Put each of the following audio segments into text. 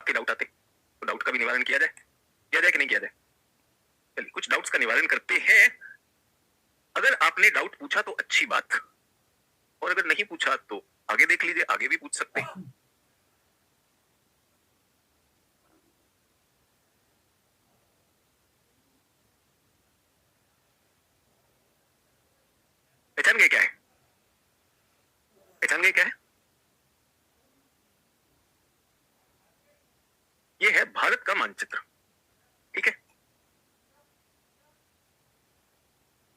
आपके डाउट आते, तो डाउट का भी निवारण किया जाए कि नहीं किया जाए? चलिए कुछ डाउट्स का निवारण करते हैं। अगर आपने डाउट पूछा तो अच्छी बात, और अगर नहीं पूछा तो आगे देख लीजिए, आगे भी पूछ सकते हैं। पहचान गए क्या है? पहचान गए क्या है? ये है भारत का मानचित्र, ठीक है?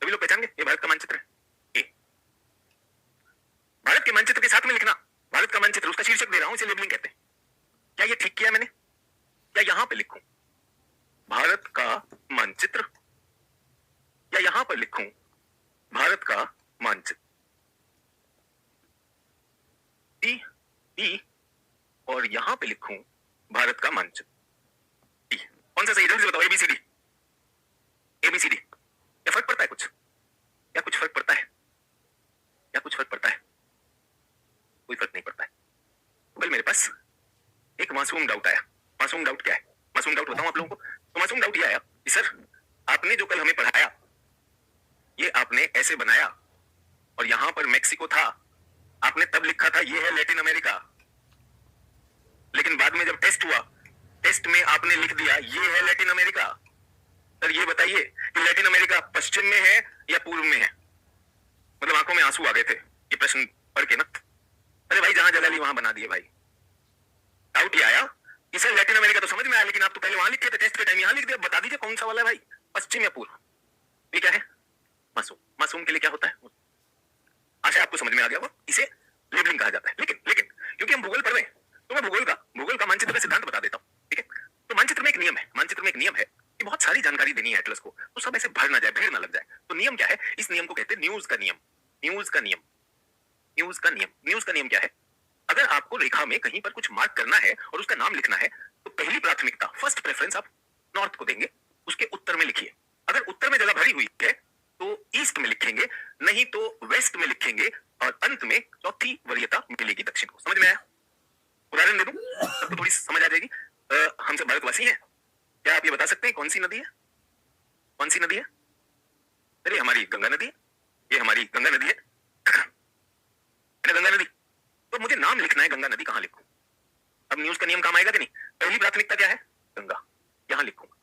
सभी लोग पहचान गए ये भारत का मानचित्र है। ए, भारत के मानचित्र के साथ में लिखना भारत का मानचित्र, उसका शीर्षक दे रहा हूं, इसे लेबलिंग कहते हैं। क्या ये ठीक किया मैंने? क्या यहां पे लिखूं भारत का मानचित्र, या यहां पर लिखूं भारत का मानचित्र? टी और यहां पे लिखूं भारत का मानचित्र। कौन सा सही? जल्दी से बताओ। A B C D, A B C D. क्या फर्क पड़ता है कुछ? क्या कुछ फर्क पड़ता है? क्या कुछ फर्क पड़ता है? कोई फर्क नहीं पड़ता है। कल मेरे पास एक मासूम डाउट आया। मासूम डाउट क्या है? मासूम डाउट बताऊं आप लोगों को। तो मासूम डाउट ये आया कि सर आपने जो कल हमें पढ़ाया ये आपने ऐसे बनाया, और यहां पर मैक्सिको था, आपने तब लिखा था ये है लैटिन अमेरिका, लेकिन बाद में जब टेस्ट हुआ, टेस्ट में आपने लिख दिया ये है लैटिन अमेरिका। सर ये बताइए कि लैटिन अमेरिका पश्चिम में है या पूर्व में है? मतलब आंखों में आंसू आ गए थे ये प्रश्न पढ़ के ना। अरे भाई जहां जगह ली वहां बना दिए भाई। डाउट ये आया कि सर लैटिन अमेरिका तो समझ में आया, लेकिन आप तो पहले वहां लिखे थे टेस्ट के टाइम, यहां लिख दिया। बता दीजिए कौन सा वाला है भाई, पश्चिम या पूर्व? ये क्या है? मासूम। मासूम के लिए क्या होता है? आशा आपको समझ में आ गया होगा, इसे लेबलिंग कहा जाता है। लेकिन लेकिन क्योंकि हम भूगोल पढ़ रहे हैं तो मैं भूगोल का मानचित्र का सिद्धांत बता देता हूँ, ठीक है? तो मानचित्र में एक नियम है, मानचित्र में एक नियम है कि बहुत सारी जानकारी देनी है एटलस को, तो सब ऐसे भर ना जाए, भीड़ ना लग जाए। तो नियम क्या है? इस नियम को कहते हैं न्यूज का नियम। न्यूज का नियम, न्यूज का नियम। न्यूज का नियम क्या है? अगर आपको रेखा में कहीं पर कुछ मार्क करना है और उसका नाम लिखना है, तो पहली प्राथमिकता, फर्स्ट प्रेफरेंस आप नॉर्थ को देंगे, उसके उत्तर में लिखिए। अगर उत्तर में जगह भरी हुई है तो ईस्ट में लिखेंगे, नहीं तो वेस्ट में लिखेंगे, और अंत में चौथी वरीयता मिलेगी दक्षिण को। समझ में आया? उदाहरण दे दूं, सबको थोड़ी समझ आ जाएगी। हमसे भारतवासी हैं, क्या आप ये बता सकते हैं कौन सी नदी है? कौन सी नदी है? अरे हमारी गंगा नदी है, ये हमारी गंगा नदी है। गंगा नदी, तो मुझे नाम लिखना है, गंगा नदी कहां लिखूं? अब न्यूज का नियम काम आएगा कि नहीं? पहली प्राथमिकता क्या है? गंगा, यहां लिखूंगा।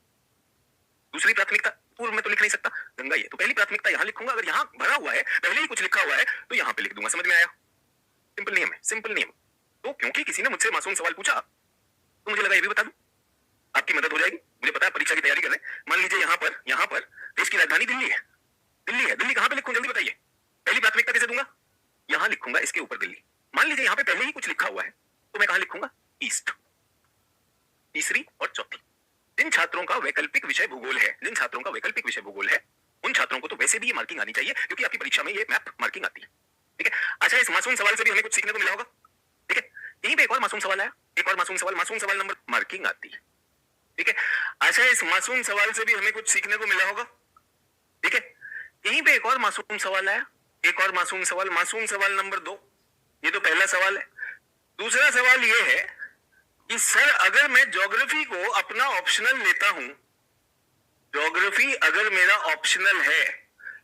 दूसरी प्राथमिकता, पूर्व में तो लिख नहीं सकता, गंगा ये, तो पहली प्राथमिकता यहां लिखूंगा। अगर यहां भरा हुआ है, पहले ही कुछ लिखा हुआ है, तो यहां पे लिख दूंगा। समझ में आया? सिंपल नियम है, सिंपल नियम। तो क्योंकि किसी ने मुझसे मासूम सवाल पूछा तो मुझे लगा ये भी बता दूं, आपकी मदद हो जाएगी। मुझे पता है परीक्षा की तैयारी कर रहे हैं। मान लीजिए यहां पर देश की राजधानी दिल्ली है, दिल्ली है, दिल्ली कहां पे लिखूं जल्दी बताइए? पहली प्राथमिकता कैसे दूंगा? यहां लिखूंगा, इसके ऊपर दिल्ली। मान लीजिए यहां पे पहले ही कुछ लिखा हुआ है, तो मैं कहां लिखूंगा? ईस्ट। तीसरी और चौथी। जिन छात्रों का वैकल्पिक विषय भूगोल है, जिन छात्रों का वैकल्पिक विषय भूगोल है, उन छात्रों को तो वैसे भी ये मार्किंग आनी चाहिए, क्योंकि आपकी परीक्षा में ये मैप मार्किंग आती है, ठीक है? अच्छा, इस मासूम सवाल से भी हमें कुछ सीखने को मिला होगा, ठीक है? यहीं पे एक और मासूम सवाल आया, एक और मासूम सवाल नंबर, मार्किंग आती है, ठीक है? अच्छा, इस मासूम सवाल से भी हमें कुछ सीखने को मिला होगा, ठीक है? यहीं पे एक और मासूम सवाल आया, एक और मासूम सवाल नंबर 2। ये तो पहला सवाल है। दूसरा सवाल ये है कि सर अगर मैं ज्योग्राफी को अपना ऑप्शनल लेता हूं, ज्योग्राफी अगर मेरा ऑप्शनल है,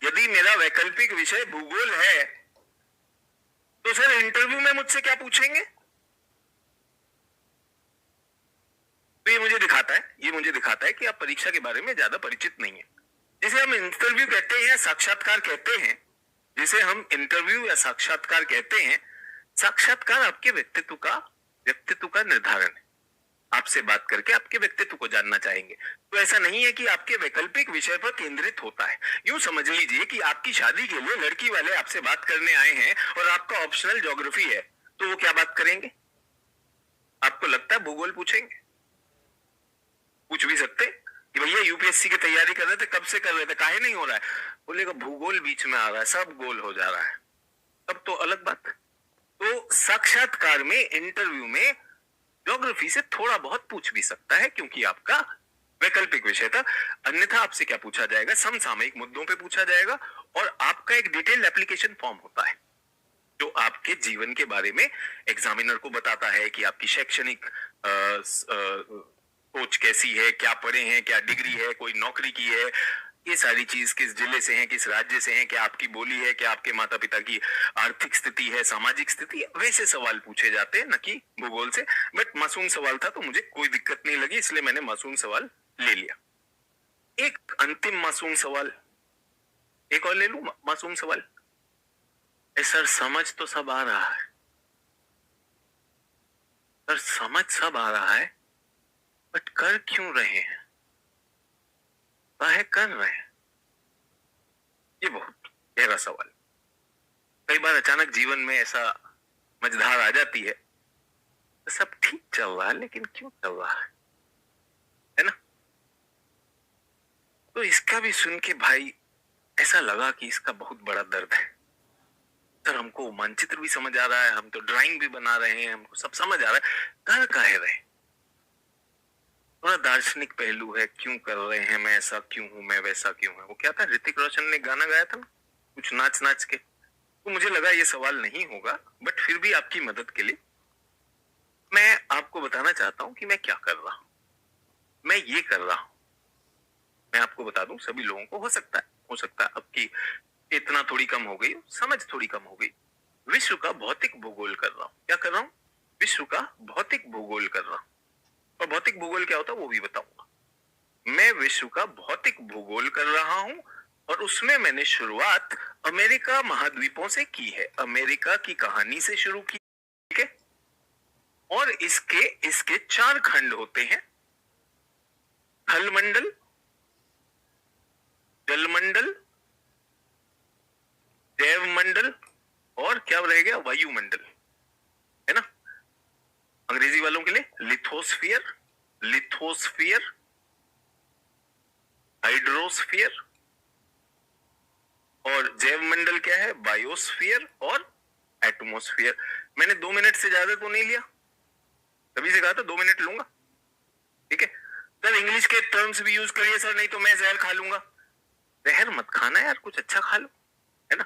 यदि मेरा वैकल्पिक विषय भूगोल है, तो सर इंटरव्यू में मुझसे क्या पूछेंगे? तो ये मुझे दिखाता है कि आप परीक्षा के बारे में ज्यादा परिचित नहीं है। जिसे हम इंटरव्यू कहते हैं या साक्षात्कार कहते हैं, जिसे हम इंटरव्यू या साक्षात्कार कहते हैं, साक्षात्कार आपके व्यक्तित्व का निर्धारण है। आपसे बात करके आपके व्यक्तित्व को जानना चाहेंगे। तो ऐसा नहीं है कि आपके वैकल्पिक विषय पर केंद्रित होता है। यूं समझ लीजिए कि आपकी शादी के लिए लड़की वाले आपसे बात करने आए हैं और आपका ऑप्शनल ज्योग्राफी है, तो वो क्या बात करेंगे? आपको लगता है भूगोल पूछेंगे? पूछ भी सकते कि भैया यूपीएससी की तैयारी कर रहे थे, कब से कर रहे थे, काहे नहीं हो रहा है? बोलेगा भूगोल बीच में आ रहा है, सब गोल हो जा रहा है। तब तो अलग बात। तो साक्षात्कार में, इंटरव्यू में ज्योग्राफी से थोड़ा बहुत पूछ भी सकता है, क्योंकि आपका वैकल्पिक विषय था। अन्यथा आपसे क्या पूछा जाएगा? समसामयिक मुद्दों पे पूछा जाएगा, और आपका एक डिटेल्ड एप्लीकेशन फॉर्म होता है जो आपके जीवन के बारे में एग्जामिनर को बताता है कि आपकी शैक्षणिक सोच कैसी है, क्या पढ़े हैं, क्या डिग्री है, कोई नौकरी की है, ये सारी चीज, किस जिले से हैं, किस राज्य से हैं, क्या आपकी बोली है, क्या आपके माता पिता की आर्थिक स्थिति है, सामाजिक स्थिति, वैसे सवाल पूछे जाते हैं, न कि भूगोल से। बट मासूम सवाल था तो मुझे कोई दिक्कत नहीं लगी, इसलिए मैंने मासूम सवाल ले लिया। एक अंतिम मासूम सवाल, एक और ले लूं मासूम सवाल। सर समझ तो सब आ रहा है, सर समझ सब आ रहा है, बट कर क्यों रहे हैं, काहे कर रहे हैं? ये बहुत गहरा सवाल। कई बार अचानक जीवन में ऐसा मझधार आ जाती है, तो सब ठीक चल रहा है लेकिन क्यों चल रहा है ना? तो इसका भी सुन के भाई ऐसा लगा कि इसका बहुत बड़ा दर्द है। सर हमको मानचित्र भी समझ आ रहा है, हम तो ड्राइंग भी बना रहे हैं, हमको सब समझ आ रहा है, कर काहे रहे? थोड़ा दार्शनिक पहलू है, क्यों कर रहे हैं, मैं ऐसा क्यों हूं, मैं वैसा क्यों हूं। वो क्या था, ऋतिक रोशन ने गाना गाया था ना, कुछ नाच नाच के। तो मुझे लगा ये सवाल नहीं होगा, बट फिर भी आपकी मदद के लिए मैं आपको बताना चाहता हूं कि मैं क्या कर रहा हूं। मैं ये कर रहा हूं, मैं आपको बता दूं, सभी लोगों को हो सकता है आपकी चेतना थोड़ी कम हो गई, समझ थोड़ी कम हो गई। विश्व का भौतिक भूगोल कर रहा हूं। क्या कर रहा हूं? विश्व का भौतिक भूगोल कर रहा हूं। और भौतिक भूगोल क्या होता है वो भी बताऊंगा। मैं विश्व का भौतिक भूगोल कर रहा हूं, और उसमें मैंने शुरुआत अमेरिका महाद्वीपों से की है, अमेरिका की कहानी से शुरू की। ठीक है? और इसके इसके 4 खंड होते हैं, थलमंडल, जलमंडल, जैवमंडल, और क्या रह गया, वायुमंडल, है ना? अंग्रेजी वालों के लिए लिथोस्फियर, लिथोस्फियर, हाइड्रोस्फियर, और जैवमंडल क्या है, बायोस्फियर और एटमोस्फियर। मैंने 2 मिनट से ज्यादा तो नहीं लिया, तभी से कहा था 2 मिनट लूंगा। ठीक है सर, इंग्लिश के टर्म्स भी यूज करिए सर, नहीं तो मैं जहर खा लूंगा। जहर मत खाना यार, कुछ अच्छा खा लो, है ना?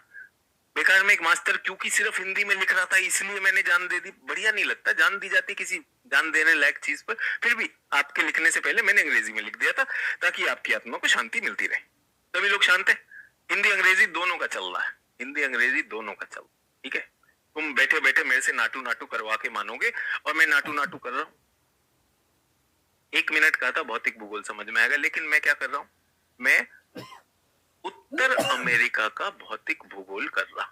बेकार में एक मास्टर क्योंकि सिर्फ हिंदी में लिख रहा था इसलिए मैंने जान दे दी, बढ़िया नहीं लगता। जान दी जाती किसी जान देने लायक चीज पर, फिर भी आपके लिखने से पहले मैंने अंग्रेजी में लिख दिया था, ताकि आपकी आत्मा को शांति मिलती रहे। सभी लोग शांत है? हिंदी अंग्रेजी दोनों का चल रहा है, हिंदी अंग्रेजी दोनों का चल, ठीक है? तुम बैठे बैठे मेरे से नाटू नाटू करवा के मानोगे, और मैं नाटू नाटू कर रहा हूं। 1 मिनट का था, भौतिक भूगोल समझ में आएगा, लेकिन मैं क्या कर रहा हूं, मैं उत्तर अमेरिका का भौतिक भूगोल कर रहा।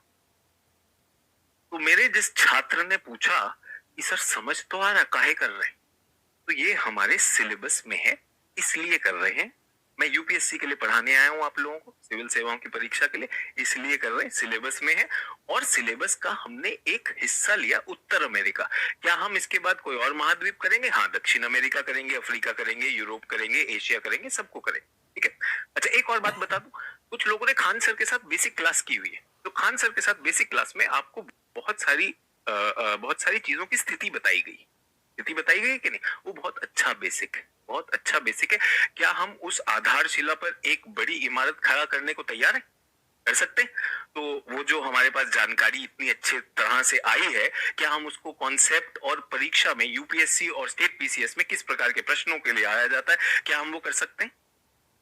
तो मेरे जिस छात्र ने पूछा कि सर समझ तो आ रहा, काहे कर रहे हैं, तो ये हमारे सिलेबस में है, इसलिए कर रहे हैं। मैं यूपीएससी के लिए पढ़ाने आया हूं आप लोगों को, सिविल सेवाओं की परीक्षा के लिए, इसलिए कर रहे हैं, सिलेबस में है। और सिलेबस का हमने एक हिस्सा लिया उत्तर अमेरिका। क्या हम इसके बाद कोई और महाद्वीप करेंगे? हाँ, दक्षिण अमेरिका करेंगे, अफ्रीका करेंगे, यूरोप करेंगे, एशिया करेंगे, सबको करेंगे। ठीक है? अच्छा, एक और बात बता दूं, कुछ लोगों ने खान सर के साथ बेसिक क्लास की हुई है, तो खान सर के साथ बेसिक क्लास में आपको बहुत सारी चीजों की स्थिति बताई गई, स्थिति बताई गई कि नहीं? वो बहुत अच्छा बेसिक है, बहुत अच्छा बेसिक है। क्या हम उस आधारशिला पर एक बड़ी इमारत खड़ा करने को तैयार है? कर सकते हैं? तो वो जो हमारे पास जानकारी इतनी अच्छे तरह से आई है, क्या हम उसको कॉन्सेप्ट और परीक्षा में यूपीएससी और स्टेट पीसीएस में किस प्रकार के प्रश्नों के लिए आया जाता है, क्या हम वो कर सकते हैं?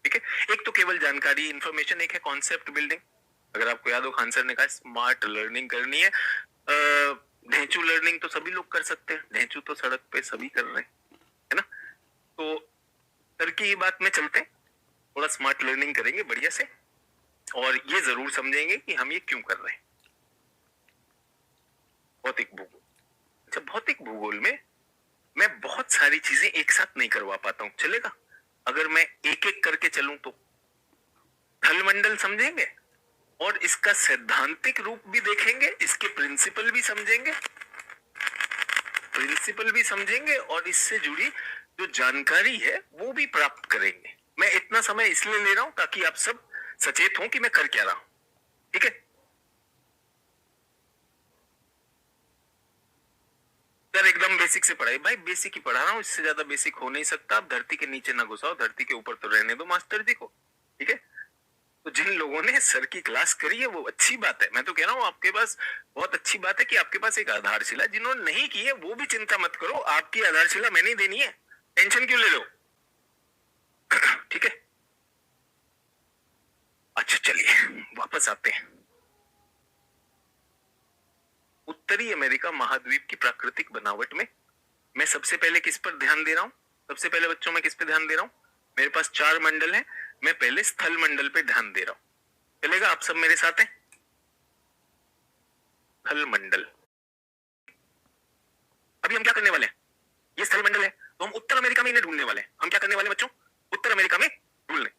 ठीक है? एक तो केवल जानकारी, इंफॉर्मेशन, एक है कॉन्सेप्ट बिल्डिंग। अगर आपको याद हो, खान सर ने कहा स्मार्ट लर्निंग करनी है। ढेंचू लर्निंग तो सभी लोग कर सकते हैं, ढेंचू तो सड़क पे सभी कर रहे हैं, है ना? तो सर की बात में चलते हैं, थोड़ा स्मार्ट लर्निंग करेंगे बढ़िया से, और ये जरूर समझेंगे कि हम ये क्यों कर रहे हैं। भौतिक भूगोल। अच्छा, भौतिक भूगोल में मैं बहुत सारी चीजें एक साथ नहीं करवा पाता हूं, चलेगा अगर मैं एक एक करके चलूं तो? थलमंडल समझेंगे, और इसका सैद्धांतिक रूप भी देखेंगे, इसके प्रिंसिपल भी समझेंगे, और इससे जुड़ी जो जानकारी है वो भी प्राप्त करेंगे। मैं इतना समय इसलिए ले रहा हूं ताकि आप सब सचेत हों कि मैं कर क्या रहा हूं। ठीक है सर, एकदम बेसिक से पढ़ाई। भाई बेसिक ही पढ़ा रहा हूं, इससे ज्यादा बेसिक हो नहीं सकता। आप धरती के नीचे ना घुसाओ, धरती के ऊपर तो रहने दो मास्टर जी को। ठीक है, तो जिन लोगों ने सर की क्लास करी है वो अच्छी बात है, मैं तो कह रहा हूँ आपके पास बहुत अच्छी बात है कि आपके पास एक आधारशिला, जिन्होंने नहीं की है वो भी चिंता मत करो, आपकी आधारशिला मैंने ही देनी है, टेंशन क्यों ले लो। ठीक है, अच्छा चलिए वापस आते हैं। उत्तरी अमेरिका महाद्वीप की प्राकृतिक बनावट में मैं सबसे पहले किस पर ध्यान दे रहा हूं? सबसे पहले बच्चों में किस पे ध्यान दे रहा हूं? मेरे पास 4 मंडल हैं, मैं पहले स्थल मंडल पे ध्यान दे रहा हूं। चलेगा? आप सब मेरे साथ हैं? स्थल मंडल। अभी हम क्या करने वाले हैं? ये स्थल मंडल है तो हम उत्तर अमेरिका में इन्हें ढूंढने वाले हैं। हम क्या करने वाले बच्चों? उत्तर अमेरिका में ढूंढने।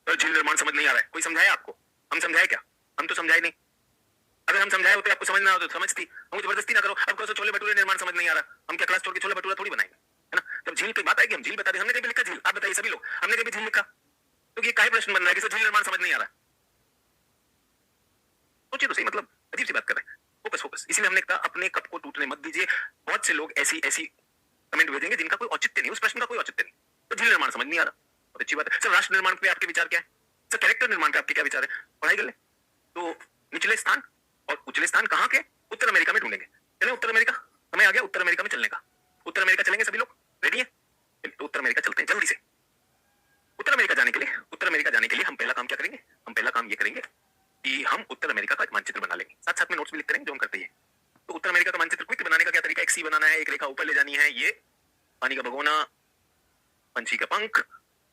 तो झील निर्माण समझ नहीं आ रहा है, कोई समझाया आपको? हम समझाए क्या? हम तो समझाए नहीं। अगर हम समझाए होते आपको समझ ना हो तो समझती, हम जबरदस्ती ना करो। अब कहो छोले भटूरे निर्माण समझ नहीं आ रहा, हम क्या क्लास छोड़ के छोले भटूरा थोड़ी बनाएंगे, है ना? जब झील पे बात आएगी हम झील बता दें। हमने कभी लिखा झील? आप बताइए सभी लोग, हमने कभी झील लिखा? तो ये काहे प्रश्न बन रहा है कि झील निर्माण समझ नहीं आ रहा? सोचिए तो सही, मतलब अजीब सी बात कर रहे हैं। फोकस फोकस, इसलिए हमने कहा अपने कप को टूटने मत दीजिए। बहुत से लोग ऐसी ऐसी कमेंट भेजेंगे जिनका कोई औचित्य नहीं, उस प्रश्न का कोई औचित्य नहीं। तो झील निर्माण समझ नहीं आ रहा, बहुत अच्छी बात है। सर राष्ट्र निर्माण पे आपके विचार क्या है? सर कैरेक्टर निर्माण पे आपके क्या विचार है? पढ़ाई कर ले। तो निचले स्थान और उचले स्थान कहाँ के? उत्तर अमेरिका में ढूंढेंगे। चले उत्तर अमेरिका, समय आ गया उत्तर अमेरिका में चलने का। उत्तर अमेरिका चलेंगे सभी लोग, रेडी है? तो उत्तर अमेरिका चलते हैं जल्दी से। उत्तर अमेरिका जाने के लिए, उत्तर अमेरिका जाने के लिए हम पहला काम क्या करेंगे? हम पहला काम ये करेंगे कि हम उत्तर अमेरिका का एक मानचित्र बना लेंगे, साथ साथ में नोट्स भी लिखते रहेंगे जो हम करते हैं। तो उत्तर अमेरिका का मानचित्र क्विक बनाने का क्या तरीका? एक सी बनाना है, एक रेखा ऊपर ले जानी है, ये पानी का भगोना, पंछी का पंख,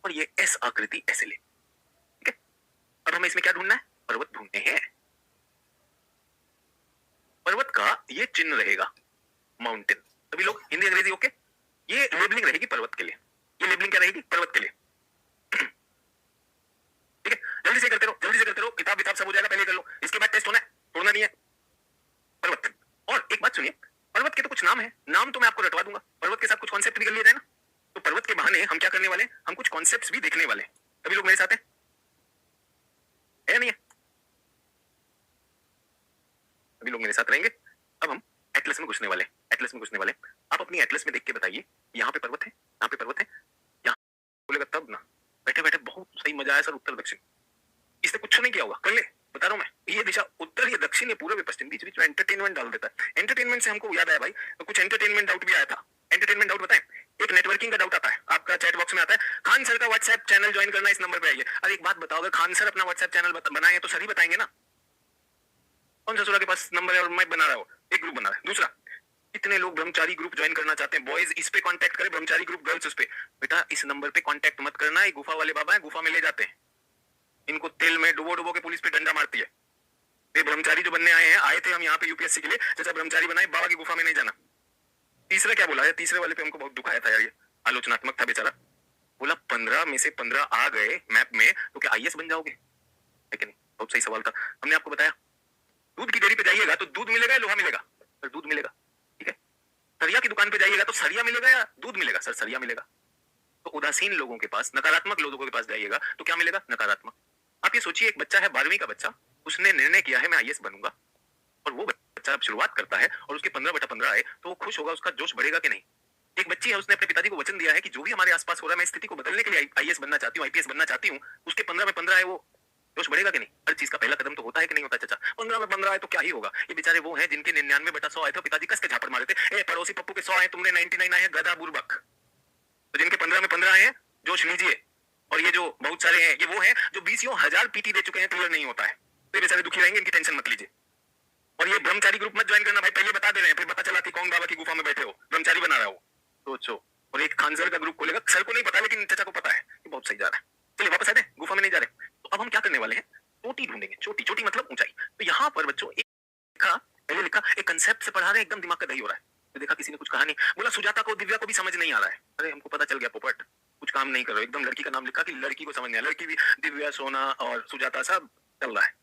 और ये एस आकृति ऐसे ले। ठीक है, अब हमें इसमें क्या ढूंढना है? पर्वत ढूंढने हैं। पर्वत का ये चिन्ह रहेगा, माउंटेन। सभी लोग हिंदी अंग्रेजी ओके? ये लेबलिंग रहेगी पर्वत के लिए। ये लेबलिंग क्या रहेगी? पर्वत के लिए। ठीक है, जल्दी से करते रहो, जल्दी से करते रहो, किताब किताब सब हो जाएगा, पहले कर लो, इसके बाद टेस्ट होना है, छोड़ना नहीं है। पर्वत, और एक बात सुनिए, पर्वत के तो कुछ नाम है, नाम तो मैं आपको रटवा दूंगा, पर्वत के साथ कुछ कॉन्सेप्ट भी कर लिया जाए ना। तो पर्वत के बहाने हम क्या करने वाले हैं? हम कुछ कॉन्सेप्ट्स भी देखने वाले हैं। सभी लोग मेरे साथ हैं? है नहीं है? सभी लोग मेरे साथ रहेंगे। अब हम एटलस में घुसने वाले हैं, एटलस में घुसने वाले हैं। आप अपनी एटलस में देख के बताइए, यहाँ पे पर्वत है, यहाँ पे पर्वत है, यहाँ बोलेगा तब ना बैठे बैठे बहुत सही मजा आया सर उत्तर दक्षिण। इससे कुछ नहीं किया होगा, कर ले, बता रहा हूं मैं। ये दिशा उत्तर, ये दक्षिण, ये पूर्व, ये पश्चिम, बीच बीच में एंटरटेनमेंट डाल देता है। एंटरटेनमेंट से हमको याद आया भाई, तो कुछ एंटरटेनमेंट डाउट भी आया था। एंटरटेनमेंट डाउट बताएं? एक नेटवर्किंग का डाउट आता है, आपका चैट बॉक्स में आता है, खान सर का व्हाट्सएप चैनल ज्वाइन करना, इस नंबर पे आइए। अरे एक बात बताओ, अगर खान सर अपना व्हाट्सएप चैनल बनाए तो सर ही बताएंगे ना। कौन सा सूरा के पास नंबर है और मैं बना रहा हूँ, एक ग्रुप बना रहा है। दूसरा, कितने लोग ब्रह्मचारी ग्रुप ज्वाइन करना चाहते हैं? बॉयज इस पे कांटेक्ट करें, ब्रह्मचारी ग्रुप, गर्ल्स उस पे। बेटा इस नंबर पे कांटेक्ट मत करना, ये गुफा वाले बाबा है, गुफा में ले जाते हैं, इनको तेल में डुबो डुबो के पुलिस पे डंडा मारती है। ये ब्रह्मचारी जो बनने आए हैं, आए थे हम यहाँ पे यूपीएससी के लिए, जैसा ब्रह्मचारी बनाए, बाबा की गुफा में नहीं जाना। तीसरा क्या बोला है? तीसरे वाले पे हमको बहुत दुखाया था यार, ये आलोचनात्मक था बेचारा। बोला 15 में से 15 आ गए मैप में तो क्या आईएएस बन जाओगे? है कि नहीं? बहुत सही सवाल था। हमने आपको बताया दूध की डेयरी पे जाइएगा तो दूध मिलेगा या लोहा मिलेगा? सर दूध मिलेगा। ठीक है, सरिया की दुकान पे जाइएगा तो सरिया मिलेगा या दूध मिलेगा? सर सरिया मिलेगा। तो उदासीन लोगों के पास, नकारात्मक लोगों के पास जाइएगा तो क्या मिलेगा? नकारात्मक। आप ये सोचिए, एक बच्चा है 12वीं का बच्चा, उसने निर्णय किया है मैं आईएएस बनूंगा, और वो बच्चा अब शुरुआत करता है और उसके 15/15 आए तो वो खुश होगा, उसका जोश बढ़ेगा कि नहीं? एक बच्ची है, उसने अपने पिताजी को वचन दिया है कि जो भी हमारे आसपास हो रहा है, मैं स्थिति को बदलने के लिए आईएएस बनना चाहती हूँ, आईपीएस बनना चाहती हूँ। उसके 15/15 आए, वो जोश बढ़ेगा कि नहीं? हर चीज का पहला कदम तो होता है कि नहीं होता चाचा? 15/15 आए तो क्या ही होगा? ये बेचारे वो हैं जिनके 99/100 आए थे, पिताजी कस के झापड़ मारे थे, ए पड़ोसी पप्पू के 100 आए, तुमने 99 आए हैं, गधा बुर्बक। तो जिनके 15/15 आए हैं, जोश लीजिए। और ये जो बहुत सारे हैं, ये वो हैं जो 20,000 पीटी दे चुके हैं, क्लियर नहीं होता है, तो ये बेचारे दुखी रहेंगे, इनकी टेंशन मत लीजिए। और ये ब्रह्मचारी ग्रुप मत ज्वाइन करना भाई, पहले बता दे रहे हैं, फिर पता चला कि कौन बाबा की गुफा में बैठे हो, ब्रह्मचारी बना रहा हो। सोचो। और एक खान सर का ग्रुप खोलेगा, सर को नहीं पता लेकिन चाचा को पता है कि बहुत सही जा रहा है। चलिए वापस आ जाए, गुफा में नहीं जा रहे। तो अब हम क्या करने वाले हैं? चोटी ढूंढेंगे। चोटी, चोटी मतलब ऊंचाई। तो यहाँ पर बच्चों एक लिखा, पहले लिखा, एक कंसेप्ट से पढ़ा रहे हैं, एकदम दिमाग का दही हो रहा है। तो देखा किसी ने कुछ कहा नहीं, बोला सुजाता को, दिव्या को भी समझ नहीं आ रहा है। अरे हमको पता चल गया पोपट, कुछ काम नहीं कर रहे, एकदम लड़की का नाम लिखा कि लड़की को समझ नहीं आया। लड़की भी दिव्या, सोना और सुजाता सब चल रहा है।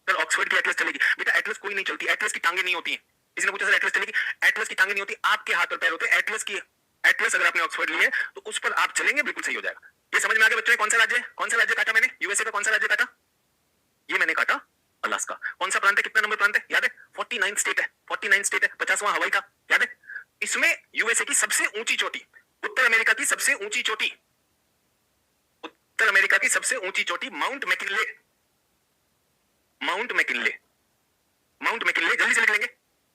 सर ऑक्सफोर्ड की एटलस चलेगी? बेटा एटलस कोई नहीं चलती, एटलस की टांगे नहीं होती हैं। किसी ने पूछा सर एटलस चलेगी? एटलस की टांगे नहीं होती, आपके हाथ और पैर होते हैं। एटलस की, एटलस अगर आपने ऑक्सफोर्ड ली है तो उस पर आप चलेंगे, बिल्कुल सही हो जाएगा। ये समझ में आ गया बच्चों? कौन सा राज्य, कौन सा राज्य काटा मैंने? यूएसए का कौन सा राज्य काटा? ये मैंने काटा अलास्का। कौन सा प्रांत है, कितना नंबर प्रांत है याद है? 49 स्टेट है, 49 स्टेट है, 50वां हवाई था, याद है? इसमें यूएसए की सबसे ऊंची चोटी, उत्तर अमेरिका की सबसे ऊंची चोटी, उत्तर अमेरिका की सबसे ऊंची चोटी mount McKinley, mount McKinley, mount McKinley, जल्दी से लिख लेंगे।